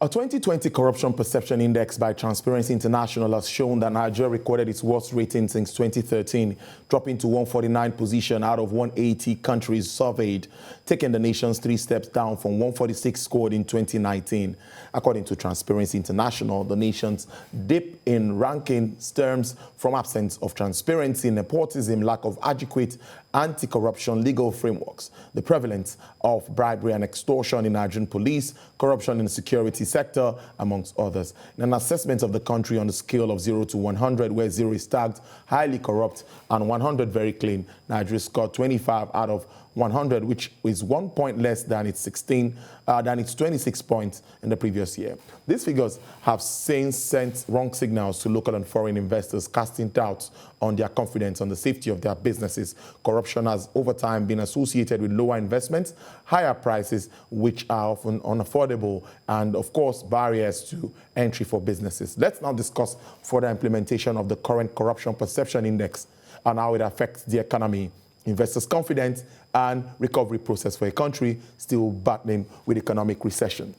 A 2020 Corruption Perception Index by Transparency International has shown that Nigeria recorded its worst rating since 2013, dropping to 149th position out of 180 countries surveyed, taking the nation's 3 steps down from 146 scored in 2019. According to Transparency International, the nation's dip in ranking stems from absence of transparency, nepotism, lack of adequate anti-corruption legal frameworks, the prevalence of bribery and extortion in Nigerian police, corruption in the security sector, amongst others. In an assessment of the country on a scale of 0 to 100, where 0 is tagged highly corrupt and 100 very clean, Nigeria scored 25 out of 100, which is 1 point less than its 26 points in the previous year. These figures have since sent wrong signals to local and foreign investors, casting doubts on their confidence on the safety of their businesses. Corruption has over time been associated with lower investments, higher prices, which are often unaffordable, and of course, barriers to entry for businesses. Let's now discuss further implementation of the current Corruption Perception Index and how it affects the economy, investors' confidence, and recovery process for a country still battling with economic recession.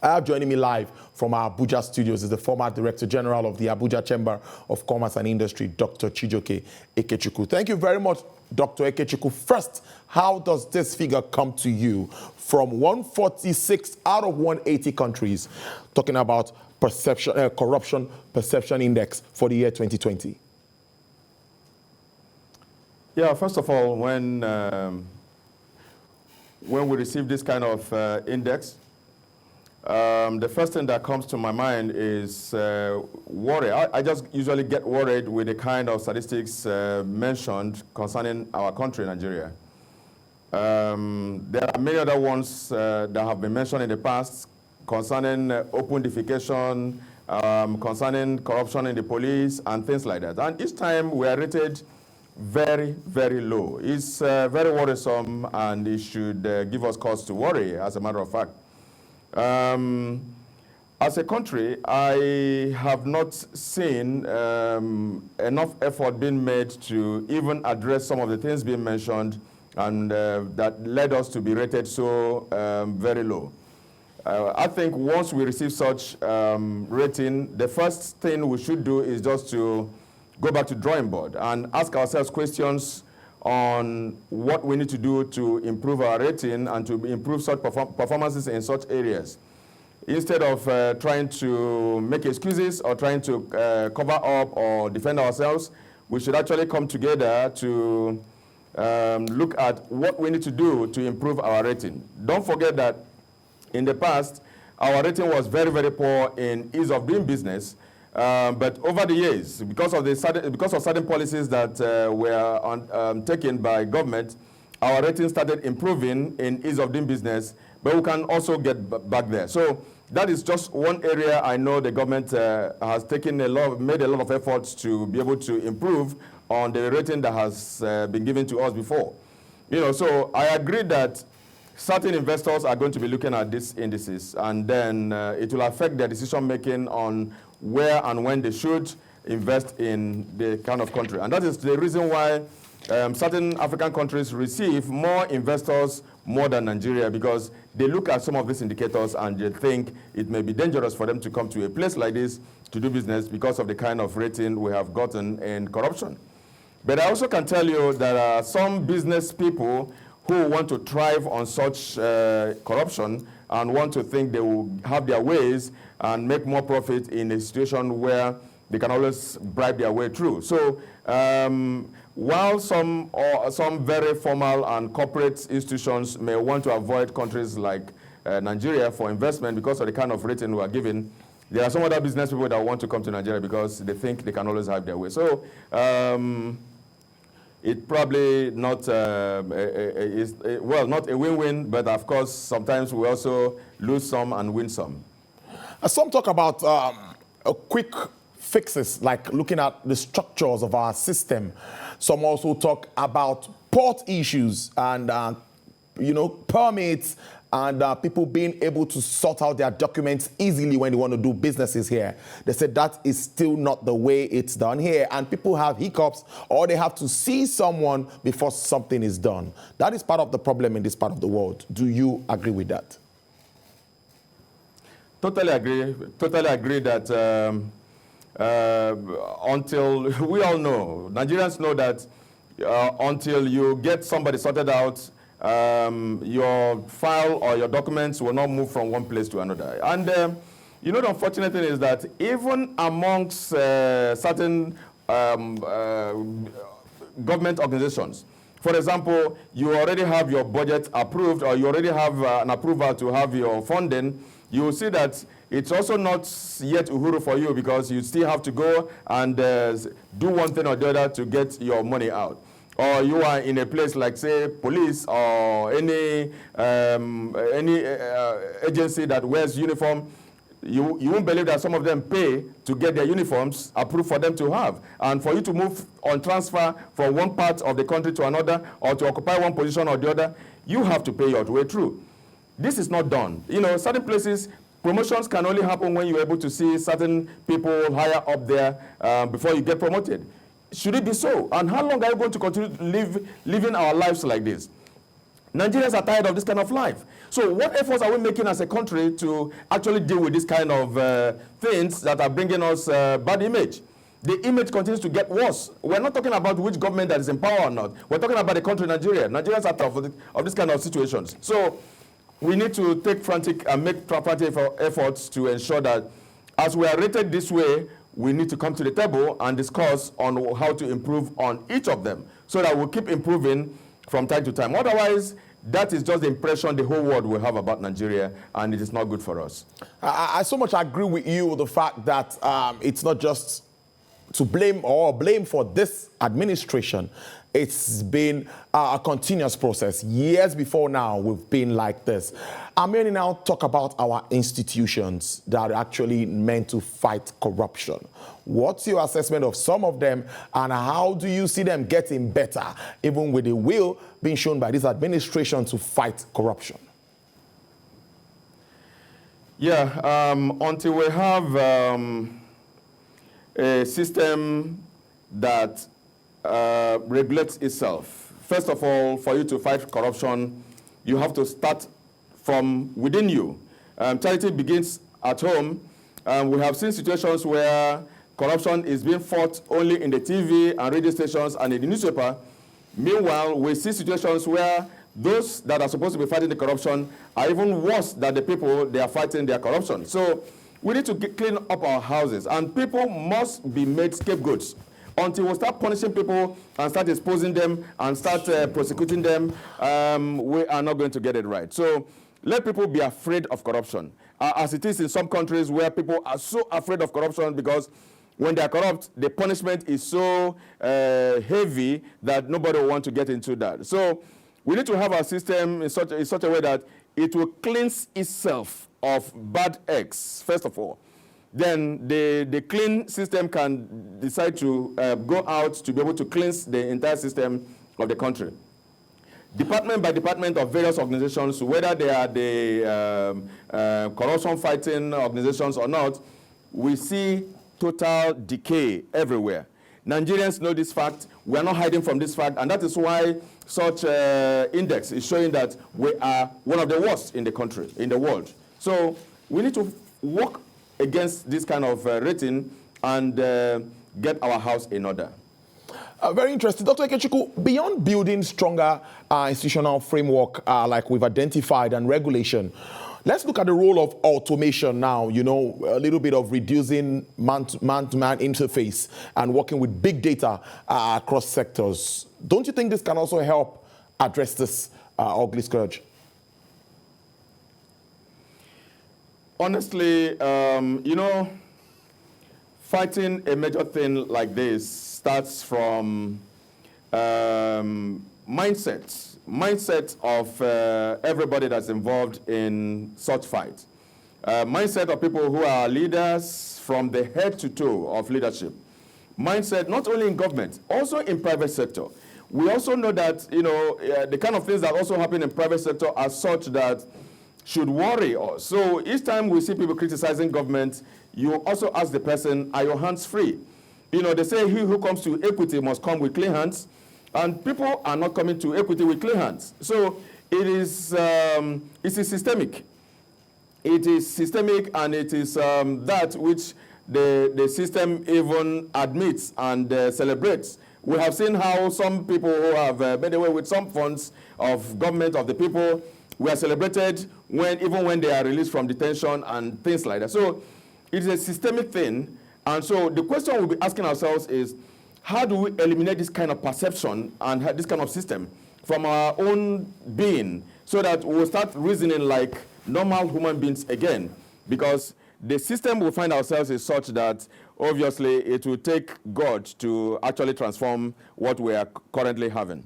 I have joining me live from our Abuja studios is the former Director General of the Abuja Chamber of Commerce and Industry, Dr. Chijioke Ikechukwu. Thank you very much, Dr. Ikechukwu. First, how does this figure come to you from 146 out of 180 countries, talking about Corruption Perception Index for the year 2020? Yeah, first of all, when we receive this kind of index, the first thing that comes to my mind is worry. I just usually get worried with the kind of statistics mentioned concerning our country, Nigeria. There are many other ones that have been mentioned in the past concerning open defecation, concerning corruption in the police, and things like that. And each time we are rated very, very low. It's very worrisome, and it should give us cause to worry, as a matter of fact. As a country, I have not seen enough effort being made to even address some of the things being mentioned and that led us to be rated so very low. I think once we receive such rating, the first thing we should do is just to go back to drawing board and ask ourselves questions on what we need to do to improve our rating and to improve such performances in such areas. Instead of trying to make excuses or trying to cover up or defend ourselves, we should actually come together to look at what we need to do to improve our rating. Don't forget that in the past, our rating was very, very poor in ease of doing business. But over the years, because of certain policies that were taken by government, our rating started improving in ease of doing business, but we can also get back there. So that is just one area I know the government has made a lot of efforts to be able to improve on the rating that has been given to us before. So I agree that certain investors are going to be looking at these indices, and then it will affect their decision making on where and when they should invest in the kind of country. And that is the reason why certain African countries receive more investors more than Nigeria, because they look at some of these indicators and they think it may be dangerous for them to come to a place like this to do business because of the kind of rating we have gotten in corruption. But I also can tell you there are some business people who want to thrive on such corruption and want to think they will have their ways and make more profit in a situation where they can always bribe their way through. So while some very formal and corporate institutions may want to avoid countries like Nigeria for investment because of the kind of rating we are given, there are some other business people that want to come to Nigeria because they think they can always have their way. So it's probably not not a win-win, but of course, sometimes we also lose some and win some. Some talk about quick fixes, like looking at the structures of our system. Some also talk about port issues and, permits and people being able to sort out their documents easily when they want to do businesses here. They said that is still not the way it's done here, and people have hiccups or they have to see someone before something is done. That is part of the problem in this part of the world. Do you agree with that? Totally agree. Totally agree that until we all know, Nigerians know that until you get somebody sorted out, your file or your documents will not move from one place to another. And you know, the unfortunate thing is that even amongst certain government organizations, for example, you already have your budget approved, or you already have an approval to have your funding, you will see that it's also not yet uhuru for you, because you still have to go and do one thing or the other to get your money out. Or you are in a place like, say, police or any agency that wears uniform. You won't believe that some of them pay to get their uniforms approved for them to have. And for you to move on transfer from one part of the country to another, or to occupy one position or the other, you have to pay your way through. This is not done. You know, certain places, promotions can only happen when you're able to see certain people higher up there before you get promoted. Should it be so? And how long are you going to continue to living our lives like this? Nigerians are tired of this kind of life. So what efforts are we making as a country to actually deal with this kind of things that are bringing us bad image? The image continues to get worse. We're not talking about which government that is in power or not. We're talking about the country Nigeria. Nigerians are tired of this kind of situations. So we need to take frantic and make frantic efforts to ensure that as we are rated this way, we need to come to the table and discuss on how to improve on each of them, so that we'll keep improving from time to time. Otherwise, that is just the impression the whole world will have about Nigeria, and it is not good for us. I so much agree with you with the fact that it's not just to blame for this administration. It's been a continuous process. Years before now, we've been like this. I'm going to now talk about our institutions that are actually meant to fight corruption. What's your assessment of some of them, and how do you see them getting better, even with the will being shown by this administration to fight corruption? Yeah, until we have a system that regulates itself. First of all, for you to fight corruption, you have to start from within you. Charity begins at home. We have seen situations where corruption is being fought only in the TV and radio stations and in the newspaper. Meanwhile, we see situations where those that are supposed to be fighting the corruption are even worse than the people they are fighting their corruption. So we need to clean up our houses, and people must be made scapegoats. Until we start punishing people and start exposing them and start prosecuting them, we are not going to get it right. So let people be afraid of corruption, as it is in some countries where people are so afraid of corruption because when they are corrupt, the punishment is so heavy that nobody will want to get into that. So we need to have our system in such a way that it will cleanse itself of bad eggs, first of all. Then the clean system can decide to go out to be able to cleanse the entire system of the country. Department by department of various organizations, whether they are the corruption fighting organizations or not, we see total decay everywhere. Nigerians know this fact. We are not hiding from this fact, and that is why such index is showing that we are one of the worst in the country, in the world. So we need to work against this kind of rating and get our house in order. Very interesting. Dr. Ikechukwu, beyond building stronger institutional framework like we've identified and regulation, let's look at the role of automation now, you know, a little bit of reducing man-to-man interface and working with big data across sectors. Don't you think this can also help address this ugly scourge? Honestly, you know, fighting a major thing like this starts from mindset of everybody that's involved in such fight. Mindset of people who are leaders from the head to toe of leadership. Mindset not only in government, also in private sector. We also know that, you know, the kind of things that also happen in private sector are such that should worry us. So each time we see people criticizing government, you also ask the person, are your hands free? You know, they say he who comes to equity must come with clean hands, and people are not coming to equity with clean hands. So it is systemic. it is systemic, and it is that which the system even admits and celebrates. We have seen how some people who have made away with some funds of government, of the people, were celebrated even when they are released from detention and things like that. So it is a systemic thing. And so the question we'll be asking ourselves is, how do we eliminate this kind of perception and this kind of system from our own being so that we'll start reasoning like normal human beings again? Because the system we find ourselves is such that obviously it will take God to actually transform what we are currently having.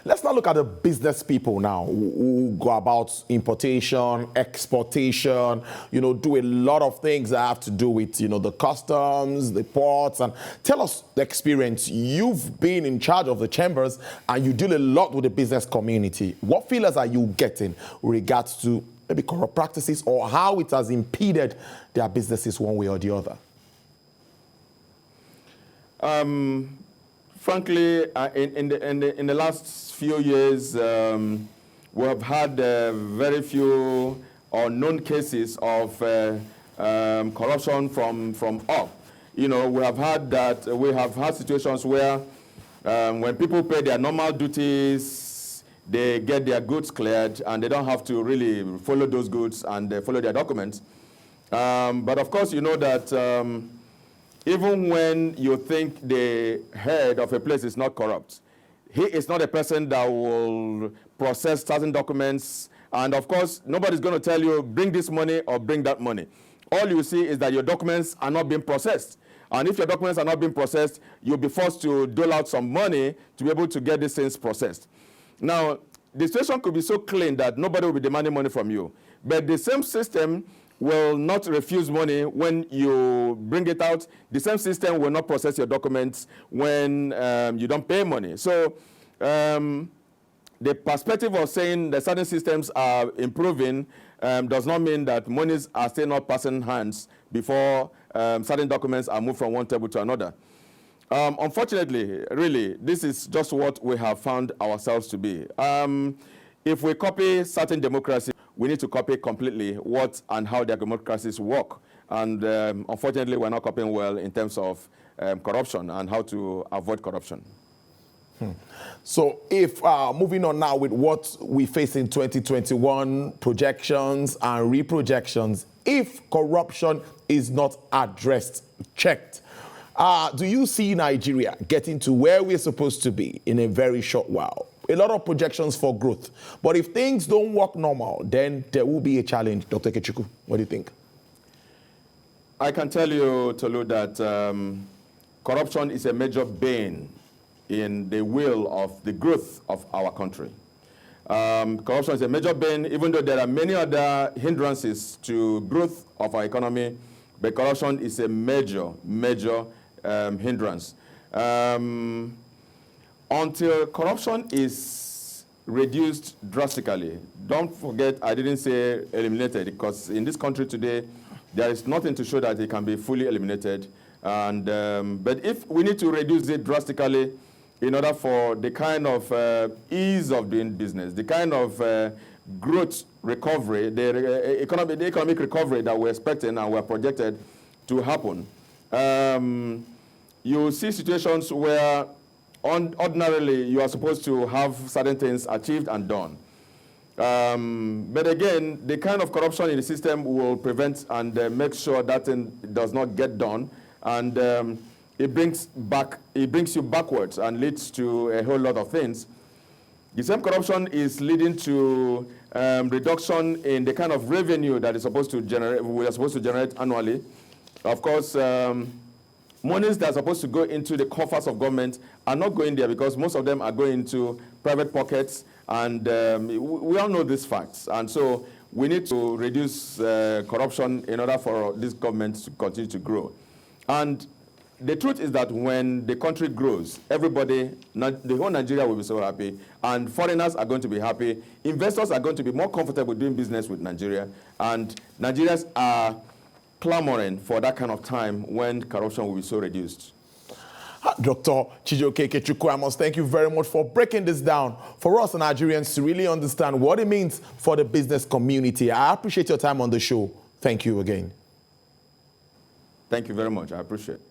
Let's now look at the business people now who go about importation, exportation, do a lot of things that have to do with, the customs, the ports. And tell us the experience. You've been in charge of the chambers and you deal a lot with the business community. What feelers are you getting with regards to maybe corrupt practices or how it has impeded their businesses one way or the other? Frankly, in the last few years, we have had very few or known cases of corruption from up. We have had situations where when people pay their normal duties, they get their goods cleared and they don't have to really follow those goods and follow their documents. But of course, you know that even when you think the head of a place is not corrupt, he is not a person that will process certain documents. And of course, nobody's going to tell you, bring this money or bring that money. All you see is that your documents are not being processed. And if your documents are not being processed, you'll be forced to dole out some money to be able to get these things processed. Now, the situation could be so clean that nobody will be demanding money from you. But the same system will not refuse money when you bring it out. The same system will not process your documents when you don't pay money. So the perspective of saying that certain systems are improving does not mean that monies are still not passing hands before certain documents are moved from one table to another. Unfortunately, really, this is just what we have found ourselves to be. If we copy certain democracies, we need to copy completely what and how their democracies work. And unfortunately, we're not copying well in terms of corruption and how to avoid corruption. So if moving on now with what we face in 2021, projections and reprojections, if corruption is not addressed, checked, do you see Nigeria getting to where we're supposed to be in a very short while? A lot of projections for growth. But if things don't work normal, then there will be a challenge. Dr. Ikechukwu, what do you think? I can tell you, Tolu, that corruption is a major bane in the will of the growth of our country. Corruption is a major bane, even though there are many other hindrances to growth of our economy, but corruption is a major hindrance. Until corruption is reduced drastically, don't forget I didn't say eliminated, because in this country today, there is nothing to show that it can be fully eliminated. And, but if we need to reduce it drastically in order for the kind of ease of doing business, the kind of growth recovery, the economic recovery that we're expecting and we're projected to happen, you will see situations where ordinarily you are supposed to have certain things achieved and done. But again, the kind of corruption in the system will prevent and make sure that thing does not get done, and it brings you backwards and leads to a whole lot of things. The same corruption is leading to reduction in the kind of revenue that is supposed to generate, we are supposed to generate annually. Of course, monies that are supposed to go into the coffers of government are not going there because most of them are going into private pockets, and we all know these facts. And so we need to reduce corruption in order for this government to continue to grow. And the truth is that when the country grows, everybody, the whole Nigeria will be so happy, and foreigners are going to be happy. Investors are going to be more comfortable doing business with Nigeria, and Nigerians are clamoring for that kind of time when corruption will be so reduced. Dr. Chijioke Ikechukwu, I must thank you very much for breaking this down for us Nigerians to really understand what it means for the business community. I appreciate your time on the show. Thank you again. Thank you very much. I appreciate it.